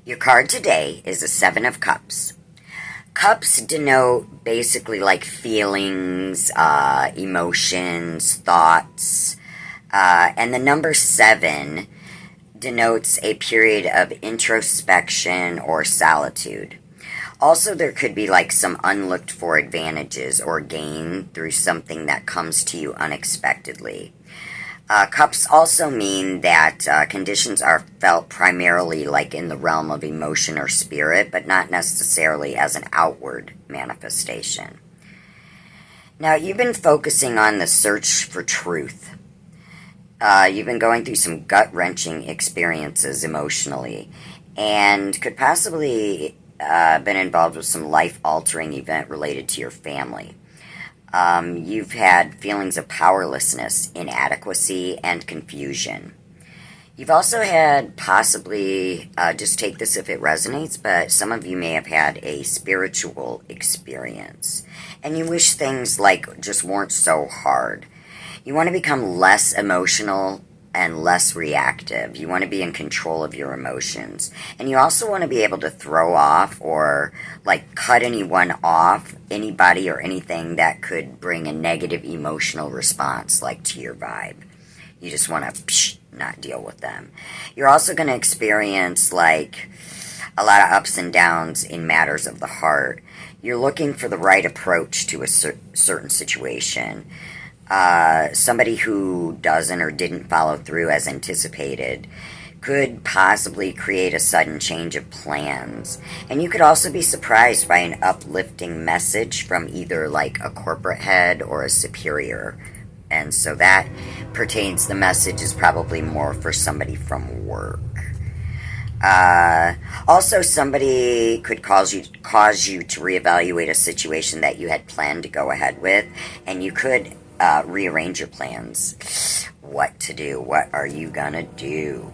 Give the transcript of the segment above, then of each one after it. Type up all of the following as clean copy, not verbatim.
Your card today is a Seven of Cups. Cups denote basically like feelings, emotions, thoughts, and the number 7 denotes a period of introspection or solitude. Also, there could be like some unlooked for advantages or gain through something that comes to you unexpectedly. Cups also mean that conditions are felt primarily like in the realm of emotion or spirit, but not necessarily as an outward manifestation. Now, you've been focusing on the search for truth. You've been going through some gut-wrenching experiences emotionally, and could possibly been involved with some life-altering event related to your family. You've had feelings of powerlessness, inadequacy, and confusion. You've also had possibly, just take this if it resonates, but some of you may have had a spiritual experience. And you wish things like just weren't so hard. You want to become less emotional and less reactive. You want to be in control of your emotions. And you also want to be able to throw off or like cut anyone off, anybody or anything that could bring a negative emotional response like to your vibe. You just want to not deal with them. You're also going to experience like a lot of ups and downs in matters of the heart. You're looking for the right approach to a certain situation. Somebody who doesn't or didn't follow through as anticipated could possibly create a sudden change of plans. And you could also be surprised by an uplifting message from either like a corporate head or a superior. And so that pertains, the message is probably more for somebody from work. Also, somebody could cause you to reevaluate a situation that you had planned to go ahead with, and you could rearrange your plans. What to do? What are you gonna do?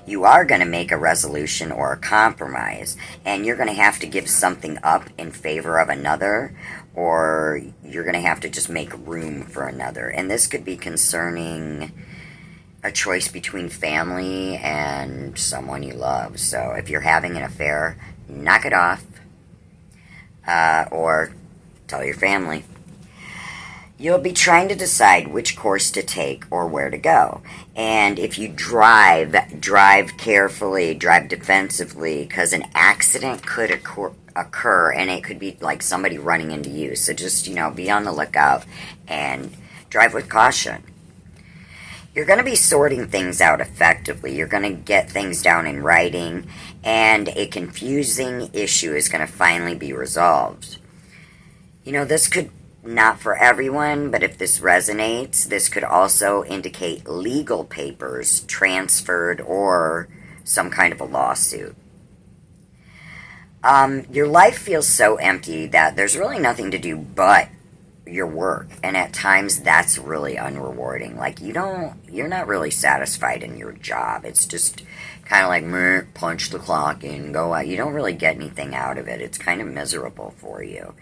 You are gonna make a resolution or a compromise, and you're gonna have to give something up in favor of another, or you're gonna have to just make room for another. And this could be concerning a choice between family and someone you love. So if you're having an affair, knock it off, or tell your family. You'll be trying to decide which course to take or where to go. And if you drive carefully, drive defensively, because an accident could occur, and it could be like somebody running into you. So just, be on the lookout and drive with caution. You're going to be sorting things out effectively. You're going to get things down in writing, and a confusing issue is going to finally be resolved. This could, not for everyone, but if this resonates, this could also indicate legal papers transferred or some kind of a lawsuit. Your life feels so empty that there's really nothing to do but your work, and at times that's really unrewarding. Like you're not really satisfied in your job. It's just kind of like punch the clock in, go out. You don't really get anything out of it. It's kind of miserable for you.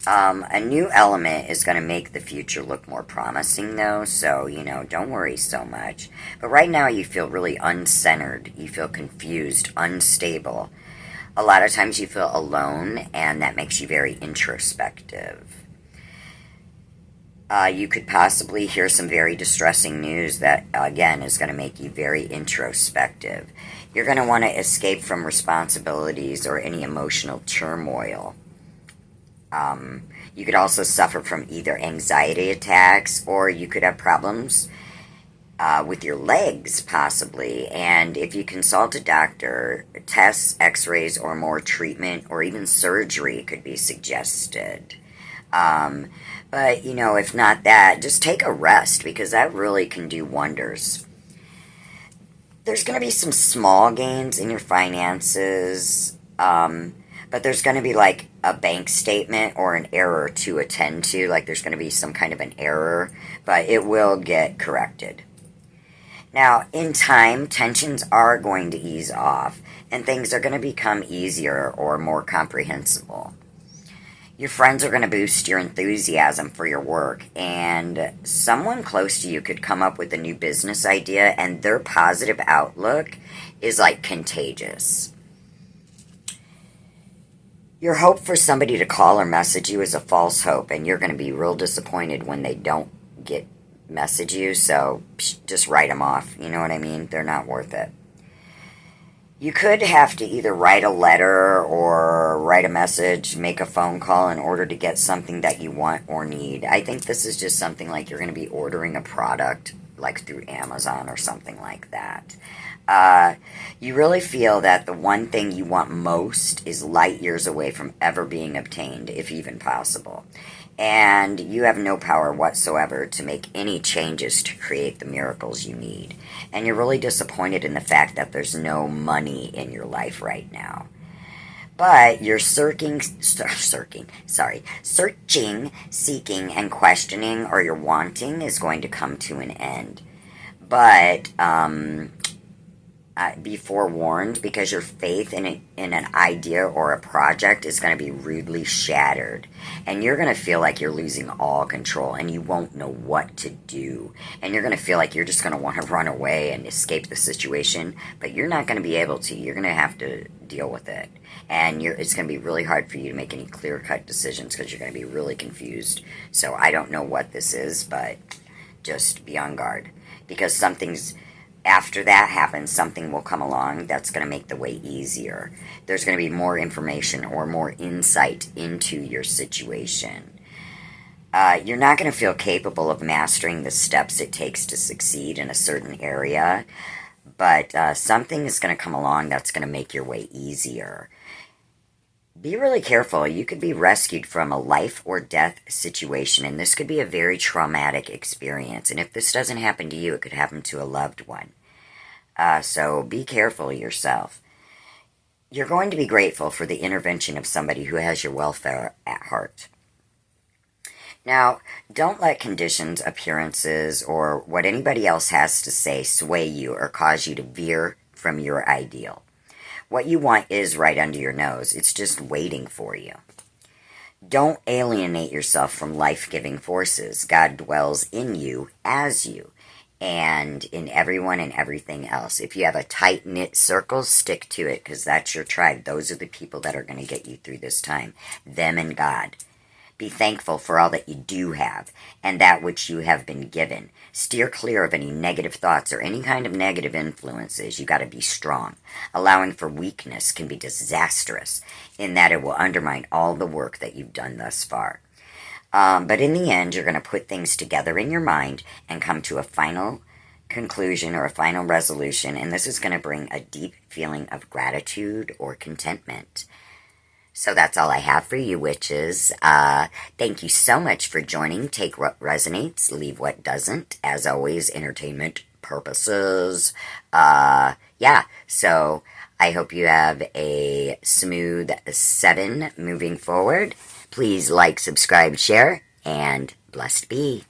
A new element is going to make the future look more promising, though, so, don't worry so much. But right now you feel really uncentered. You feel confused, unstable. A lot of times you feel alone, and that makes you very introspective. You could possibly hear some very distressing news that, again, is going to make you very introspective. You're going to want to escape from responsibilities or any emotional turmoil. You could also suffer from either anxiety attacks, or you could have problems with your legs, possibly. And if you consult a doctor, tests, x-rays, or more treatment, or even surgery could be suggested. But, if not that, just take a rest, because that really can do wonders. There's going to be some small gains in your finances, but there's going to be like a bank statement or an error to attend to. Like there's going to be some kind of an error, but it will get corrected. Now, in time, tensions are going to ease off, and things are going to become easier or more comprehensible. Your friends are going to boost your enthusiasm for your work, and someone close to you could come up with a new business idea, and their positive outlook is like contagious. Your hope for somebody to call or message you is a false hope, and you're going to be real disappointed when they don't message you, so just write them off. You know what I mean? They're not worth it. You could have to either write a letter or write a message, make a phone call in order to get something that you want or need. I think this is just something like you're going to be ordering a product like through Amazon or something like that. You really feel that the one thing you want most is light years away from ever being obtained, if even possible. And you have no power whatsoever to make any changes to create the miracles you need. And you're really disappointed in the fact that there's no money in your life right now. But your searching, seeking, and questioning, or your wanting, is going to come to an end. But be forewarned, because your faith in an idea or a project is going to be rudely shattered, and you're going to feel like you're losing all control, and you won't know what to do, and you're going to feel like you're just going to want to run away and escape the situation, but you're not going to be able to. You're going to have to deal with it, and it's going to be really hard for you to make any clear-cut decisions, because you're going to be really confused. So I don't know what this is, but just be on guard, because after that happens, something will come along that's going to make the way easier. There's going to be more information or more insight into your situation. You're not going to feel capable of mastering the steps it takes to succeed in a certain area, but something is going to come along that's going to make your way easier. Be really careful. You could be rescued from a life or death situation, and this could be a very traumatic experience. And if this doesn't happen to you, it could happen to a loved one. So be careful yourself. You're going to be grateful for the intervention of somebody who has your welfare at heart. Now, don't let conditions, appearances, or what anybody else has to say sway you or cause you to veer from your ideal. What you want is right under your nose. It's just waiting for you. Don't alienate yourself from life-giving forces. God dwells in you, as you, and in everyone and everything else. If you have a tight-knit circle, stick to it, because that's your tribe. Those are the people that are going to get you through this time. Them and God. Be thankful for all that you do have, and that which you have been given. Steer clear of any negative thoughts or any kind of negative influences. You got to be strong. Allowing for weakness can be disastrous, in that it will undermine all the work that you've done thus far. But in the end, you're going to put things together in your mind and come to a final conclusion or a final resolution, and this is going to bring a deep feeling of gratitude or contentment. So that's all I have for you, witches. Thank you so much for joining. Take what resonates, leave what doesn't. As always, entertainment purposes. So I hope you have a smooth 7 moving forward. Please like, subscribe, share, and blessed be.